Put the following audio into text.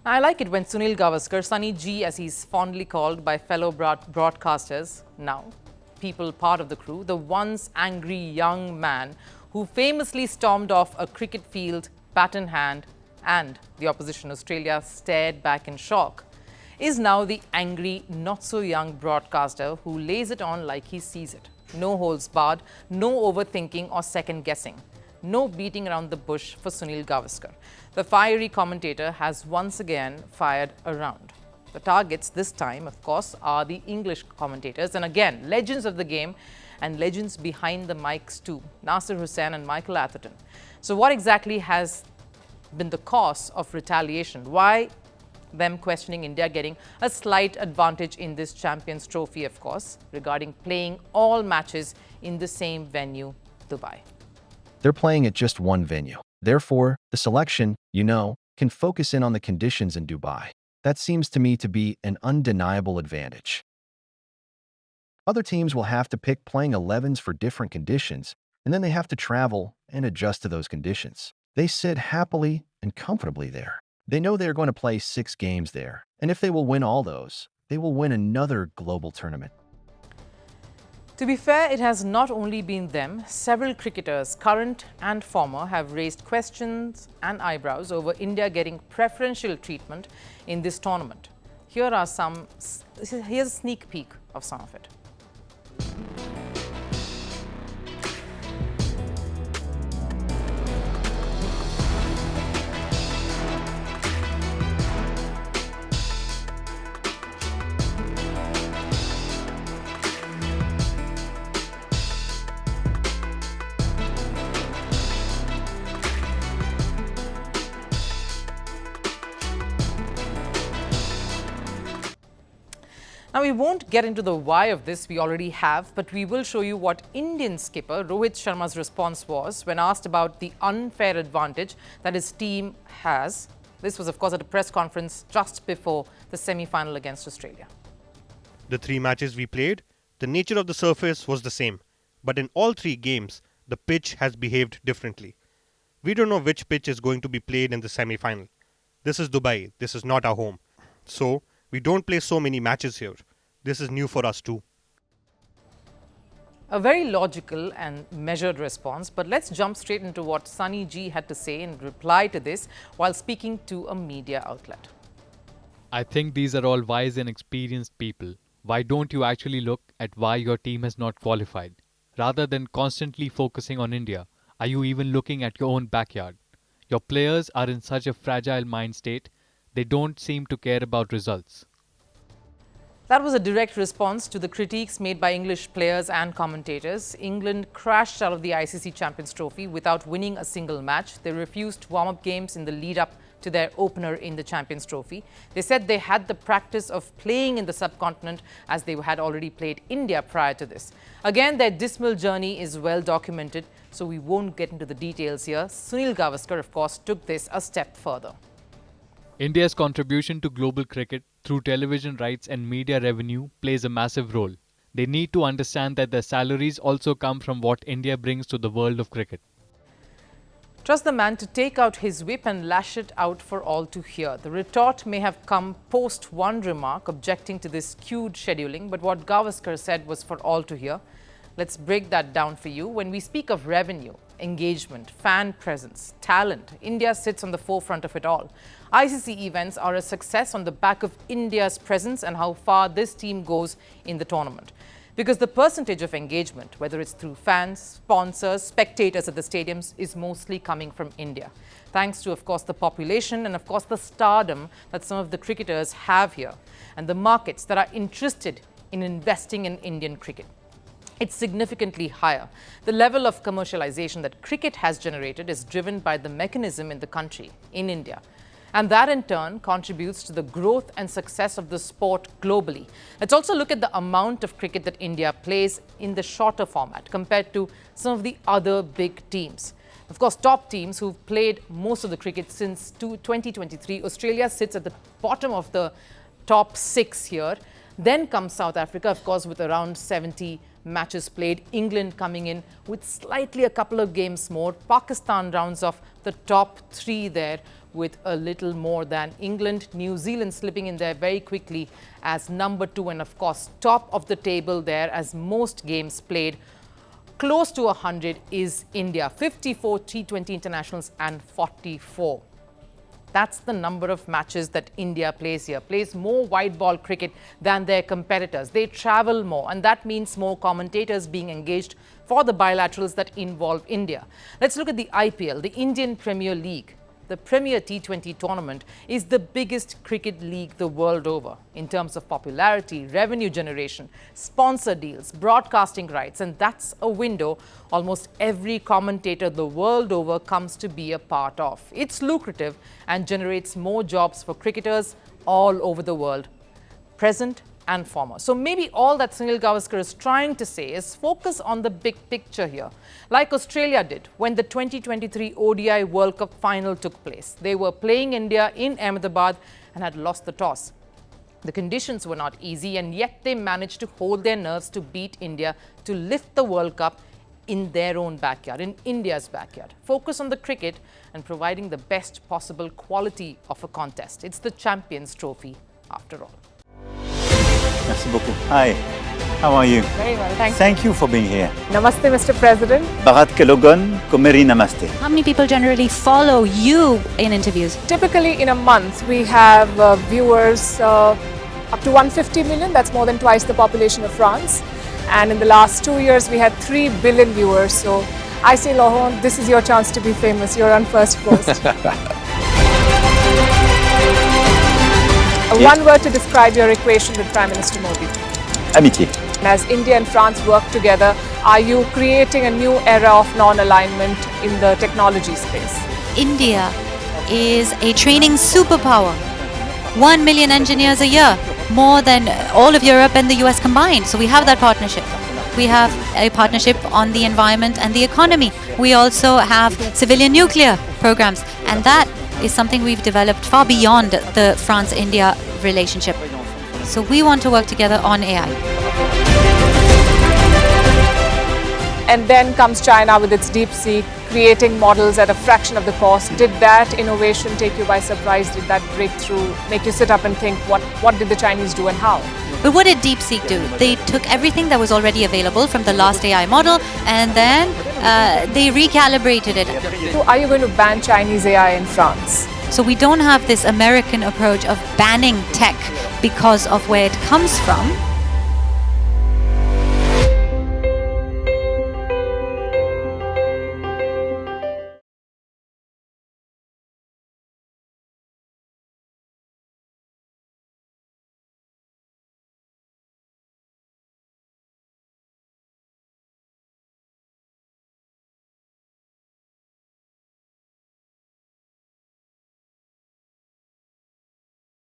I like it when Sunil Gavaskar, Sunny G as he's fondly called by fellow broadcasters now, people part of the crew, the once angry young man who famously stormed off a cricket field, bat in hand, and the opposition Australia stared back in shock, is now the angry, not-so-young broadcaster who lays it on like he sees it. No holds barred, no overthinking or second-guessing. No beating around the bush for Sunil Gavaskar. The fiery commentator has once again fired around. The targets this time, of course, are the English commentators. And again, legends of the game and legends behind the mics too. Nasser, Hussain and Michael Atherton. So what exactly has been the cause of retaliation? Why them questioning India getting a slight advantage in this Champions Trophy, of course, regarding playing all matches in the same venue, Dubai. They're playing at just one venue. Therefore, the selection, can focus in on the conditions in Dubai. That seems to me to be an undeniable advantage. Other teams will have to pick playing 11s for different conditions, and then they have to travel and adjust to those conditions. They sit happily and comfortably there. They know they're going to play 6 games there, and if they will win all those, they will win another global tournament. To be fair, it has not only been them. Several cricketers, current and former, have raised questions and eyebrows over India getting preferential treatment in this tournament. Here's a sneak peek of some of it. Now, we won't get into the why of this, we already have, but we will show you what Indian skipper Rohit Sharma's response was when asked about the unfair advantage that his team has. This was, of course, at a press conference just before the semi-final against Australia. The 3 matches we played, the nature of the surface was the same, but in all 3 games, the pitch has behaved differently. We don't know which pitch is going to be played in the semi-final. This is Dubai, this is not our home. So, we don't play so many matches here. This is new for us too. A very logical and measured response, but let's jump straight into what Sunny G had to say in reply to this while speaking to a media outlet. I think these are all wise and experienced people. Why don't you actually look at why your team has not qualified? Rather than constantly focusing on India, are you even looking at your own backyard? Your players are in such a fragile mind state. They don't seem to care about results. That was a direct response to the critiques made by English players and commentators. England crashed out of the ICC Champions Trophy without winning a single match. They refused warm-up games in the lead-up to their opener in the Champions Trophy. They said they had the practice of playing in the subcontinent as they had already played India prior to this. Again, their dismal journey is well documented, so we won't get into the details here. Sunil Gavaskar, of course, took this a step further. India's contribution to global cricket through television rights and media revenue plays a massive role. They need to understand that their salaries also come from what India brings to the world of cricket. Trust the man to take out his whip and lash it out for all to hear. The retort may have come post one remark objecting to this skewed scheduling, but what Gavaskar said was for all to hear. Let's break that down for you. When we speak of revenue, engagement, fan presence, talent, India sits on the forefront of it all. ICC events are a success on the back of India's presence and how far this team goes in the tournament. Because the percentage of engagement, whether it's through fans, sponsors, spectators at the stadiums, is mostly coming from India. Thanks to, of course, the population and, of course, the stardom that some of the cricketers have here and the markets that are interested in investing in Indian cricket. It's significantly higher. The level of commercialization that cricket has generated is driven by the mechanism in the country, in India. And that in turn contributes to the growth and success of the sport globally. Let's also look at the amount of cricket that India plays in the shorter format compared to some of the other big teams. Of course, top teams who've played most of the cricket since 2023. Australia sits at the bottom of the top 6 here. Then comes South Africa, of course, with around 70 matches played. England coming in with slightly a couple of games more. Pakistan rounds off the top 3 there with a little more than England. New Zealand slipping in there very quickly as number 2 and of course top of the table there as most games played. Close to 100 is India, 54 T20 internationals and 44. That's the number of matches that India plays here. Plays more white ball cricket than their competitors. They travel more, and that means more commentators being engaged for the bilaterals that involve India. Let's look at the IPL, the Indian Premier League. The Premier T20 tournament is the biggest cricket league the world over in terms of popularity, revenue generation, sponsor deals, broadcasting rights, and that's a window almost every commentator the world over comes to be a part of. It's lucrative and generates more jobs for cricketers all over the world, present and former. So maybe all that Sunil Gavaskar is trying to say is focus on the big picture here, like Australia did when the 2023 ODI World Cup final took place. They were playing India in Ahmedabad and had lost the toss. The conditions were not easy, and yet they managed to hold their nerves to beat India to lift the World Cup in their own backyard, in India's backyard. Focus on the cricket and providing the best possible quality of a contest. It's the Champions Trophy after all. Merci beaucoup. Hi, how are you? Very well, thank you. Thank you for being here. Namaste, Mr. President. Bharat ke logon ko meri namaste. How many people generally follow you in interviews? Typically in a month we have viewers up to 150 million. That's more than twice the population of France. And in the last 2 years we had 3 billion viewers. So I say, Lohon, this is your chance to be famous. You're on first post. One word to describe your equation with Prime Minister Modi. Amitié. As India and France work together, are you creating a new era of non-alignment in the technology space? India is a training superpower. 1 million engineers a year, more than all of Europe and the US combined. So we have that partnership. We have a partnership on the environment and the economy. We also have civilian nuclear programs, and that is something we've developed far beyond the France-India relationship. So we want to work together on AI. And then comes China with its DeepSeek, creating models at a fraction of the cost. Did that innovation take you by surprise? Did that breakthrough make you sit up and think, what did the Chinese do and how? But what did DeepSeek do? They took everything that was already available from the last AI model, and then they recalibrated it. So are you going to ban Chinese AI in France? So we don't have this American approach of banning tech because of where it comes from.